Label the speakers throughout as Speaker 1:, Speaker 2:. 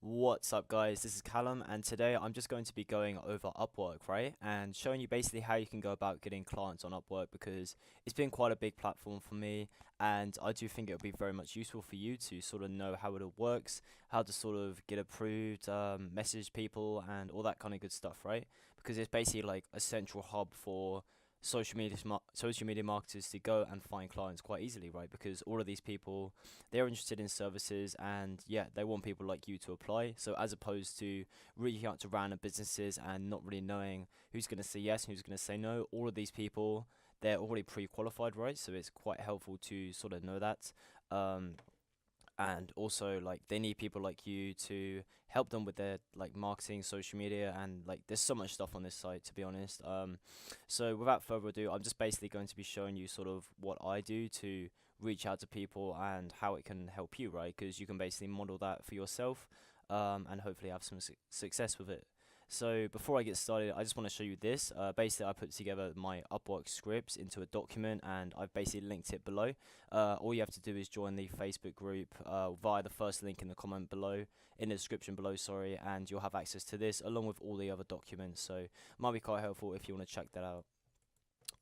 Speaker 1: What's up, guys? This is Callum, and today I'm just going to be going over Upwork, right? And showing you basically how you can go about getting clients on Upwork because it's been quite a big platform for me, and I do think it would be very much useful for you to sort of know how it all works, how to sort of get approved, message people, and all that kind of good stuff, right? Because it's basically like a central hub for social media marketers to go and find clients quite easily, right? Because all of these people, they're interested in services, and yeah, they want people like you to apply. So as opposed to reaching out to random businesses and not really knowing who's going to say yes and who's going to say no, all of these people, they're already pre-qualified, right? So it's quite helpful to sort of know that. um, and also like they need people like you to help them with their like marketing, social media, and like there's so much stuff on this site, to be honest. So without further ado, I'm just basically going to be showing you sort of what I do to reach out to people and how it can help you, right? Because you can basically model that for yourself, and hopefully have some success with it. So before I get started, I just want to show you this. Basically, I put together my Upwork scripts into a document, and I've basically linked it below. All you have to do is join the Facebook group via the first link in the comment below, in the description below, sorry, and you'll have access to this along with all the other documents. So might be quite helpful if you want to check that out.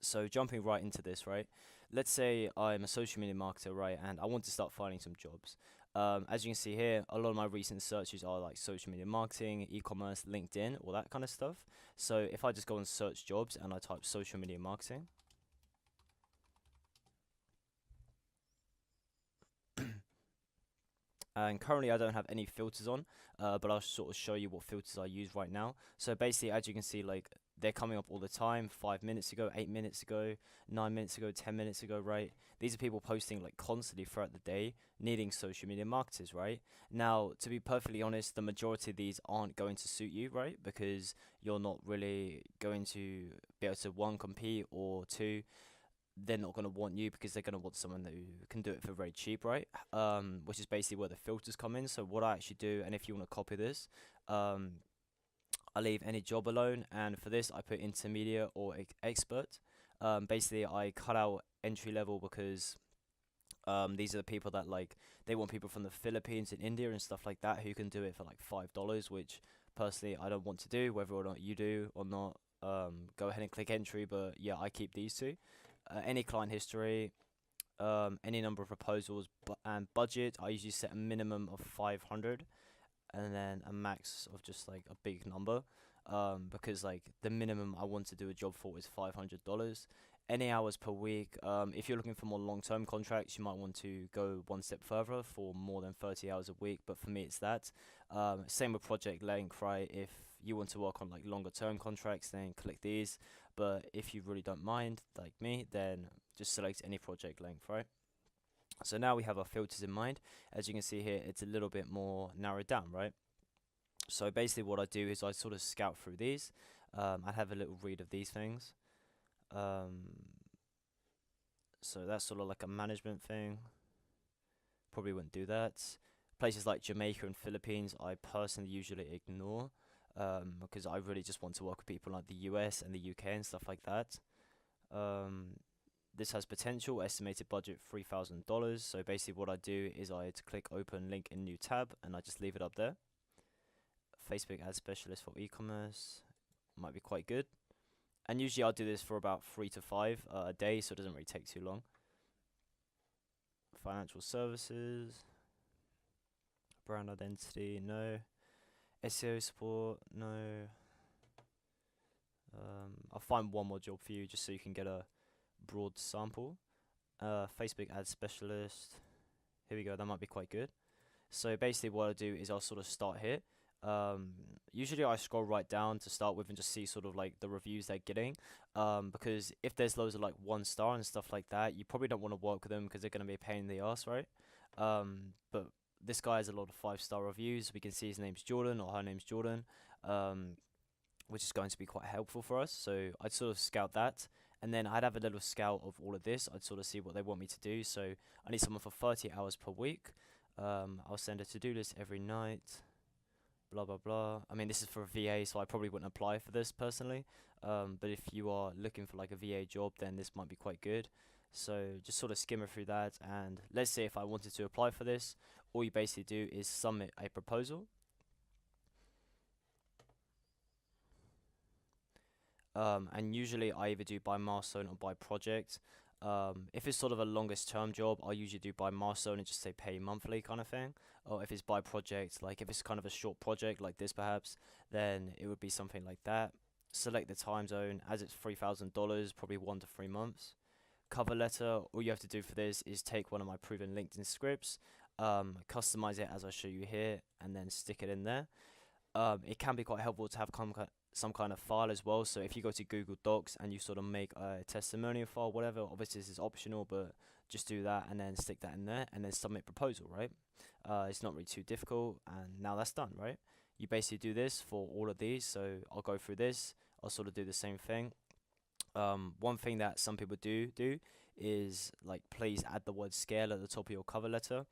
Speaker 1: So jumping right into this, right? Let's say I'm a social media marketer, right, and I want to start finding some jobs. As you can see here, a lot of my recent searches are like social media marketing, e-commerce, LinkedIn, all that kind of stuff. So if I just go and search jobs and I type social media marketing, and currently I don't have any filters on, but I'll sort of show you what filters I use right now. So basically, as you can see, like they're coming up all the time. 5 minutes ago, 8 minutes ago, 9 minutes ago, 10 minutes ago, right? These are people posting like constantly throughout the day, needing social media marketers, right? Now, to be perfectly honest, the majority of these aren't going to suit you, right? Because you're not really going to be able to, one, compete, or two, they're not going to want you because they're going to want someone who can do it for very cheap, right? Which is basically where the filters come in. So what I actually do, and if you want to copy this, um, I leave any job alone, and for this I put intermediate or expert. Basically I cut out entry level because these are the people that like they want people from the Philippines and India and stuff like that who can do it for like $5, which personally I don't want to do. Whether or not you do or not, go ahead and click entry. But yeah, I keep these two. Any client history, any number of proposals, and budget. I usually set a minimum of 500 and then a max of just like a big number. Because like the minimum I want to do a job for is $500. Any hours per week. If you're looking for more long-term contracts, you might want to go one step further for more than 30 hours a week. But for me, it's that. Same with project length, right? If you want to work on like longer-term contracts, then click these. But if you really don't mind, like me, then just select any project length, right? So now we have our filters in mind. As you can see here, it's a little bit more narrowed down, right? So basically what I do is I sort of scout through these. I have a little read of these things. Um, so that's sort of like a management thing. Probably wouldn't do that. Places like Jamaica and Philippines, I personally usually ignore, because I really just want to work with people like the US and the UK and stuff like that. Um, this has potential, estimated budget $3,000. So basically what I do is I click open link in new tab and I just leave it up there. Facebook ad specialist for e-commerce might be quite good. And usually I'll do this for about 3 to 5 a day, so it doesn't really take too long. Financial services, brand identity, no. SEO support, no. I'll find one more job for you just so you can get a broad sample. Facebook ad specialist. Here we go, that might be quite good. So basically what I do is I'll sort of start here. Um, Usually I scroll right down to start with and just see sort of like the reviews they're getting. Because if there's loads of like 1 star and stuff like that, you probably don't want to work with them because they're going to be a pain in the ass, right? But this guy has a lot of 5 star reviews. We can see his name's Jordan, or her name's Jordan, um, which is going to be quite helpful for us. So I'd sort of scout that. And then I'd have a little scout of all of this. I'd sort of see what they want me to do. So I need someone for 30 hours per week. I'll send a to-do list every night, blah blah blah. I mean, this is for a VA, so I probably wouldn't apply for this personally. But if you are looking for like a VA job, then this might be quite good. So just sort of skimmer through that, and let's say if I wanted to apply for this, all you basically do is submit a proposal. And usually I either do by milestone or by project. If it's sort of a longest term job, I usually do by milestone and just say pay monthly kind of thing. Or if it's by project, like if it's kind of a short project like this perhaps, then it would be something like that. Select the time zone as it's $3,000, probably 1 to 3 months. Cover letter, all you have to do for this is take one of my proven LinkedIn scripts, customize it as I show you here, and then stick it in there. It can be quite helpful to have some kind of file as well. So if you go to Google Docs and you sort of make a testimonial file, whatever, obviously this is optional, but just do that and then stick that in there and then submit proposal, right? It's not really too difficult, and now that's done, right? You basically do this for all of these. So I'll go through this. I'll sort of do the same thing. One thing that some people do is like please add the word scale at the top of your cover letter.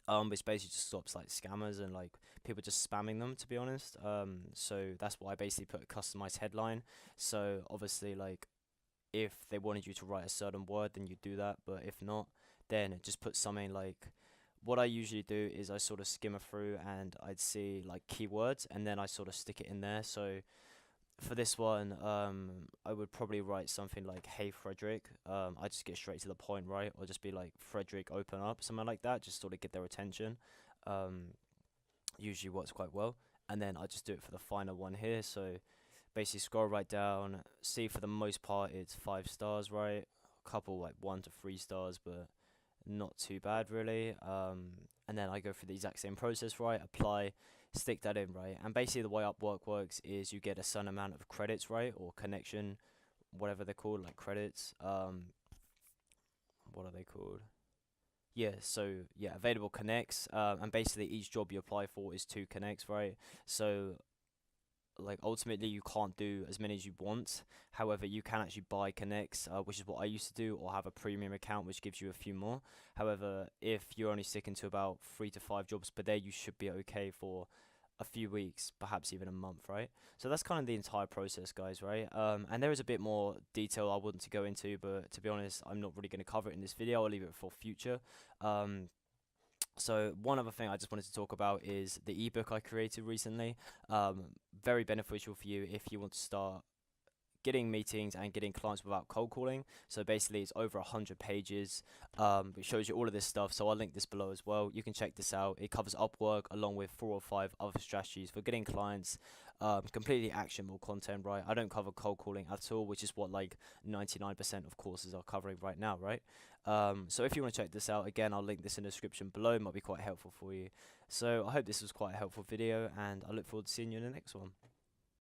Speaker 1: Which basically just stops like scammers and like people just spamming them, to be honest. So that's why I basically put a customized headline. So obviously, like if they wanted you to write a certain word, then you do that. But if not, then just put something like. What I usually do is I sort of skim through and I'd see like keywords and then I sort of stick it in there. So for this one, I would probably write something like "Hey Frederick." I just get straight to the point, right? Or just be like "Frederick, open up," something like that, just sort of get their attention. Um, Usually works quite well. And then I just do it for the final one here. So basically, scroll right down. See, for the most part, it's 5 stars, right? A couple like 1 to 3 stars, but not too bad really. And then I go through the exact same process, right? Apply, stick that in, right? And basically the way Upwork works is you get a certain amount of credits, right? Or connection, whatever they're called, like credits. What are they called? Yeah, so yeah, available connects. And basically each job you apply for is 2 connects, right? So like ultimately you can't do as many as you want. However, you can actually buy connects, which is what I used to do, or have a premium account which gives you a few more. However, if you're only sticking to about 3 to 5 jobs per day, you should be okay for a few weeks, perhaps even a month, right? So that's kind of the entire process, guys, right? And there is a bit more detail I want to go into, but to be honest, I'm not really going to cover it in this video. I'll leave it for future. So one other thing I just wanted to talk about is the ebook I created recently. Very beneficial for you if you want to start getting meetings and getting clients without cold calling. So basically it's over 100 pages. It shows you all of this stuff. So I'll link this below as well. You can check this out. It covers Upwork along with 4 or 5 other strategies for getting clients. Completely actionable content, right? I don't cover cold calling at all, which is what like 99% of courses are covering right now, right? So if you want to check this out, again, I'll link this in the description below. It might be quite helpful for you. So I hope this was quite a helpful video, and I look forward to seeing you in the next one.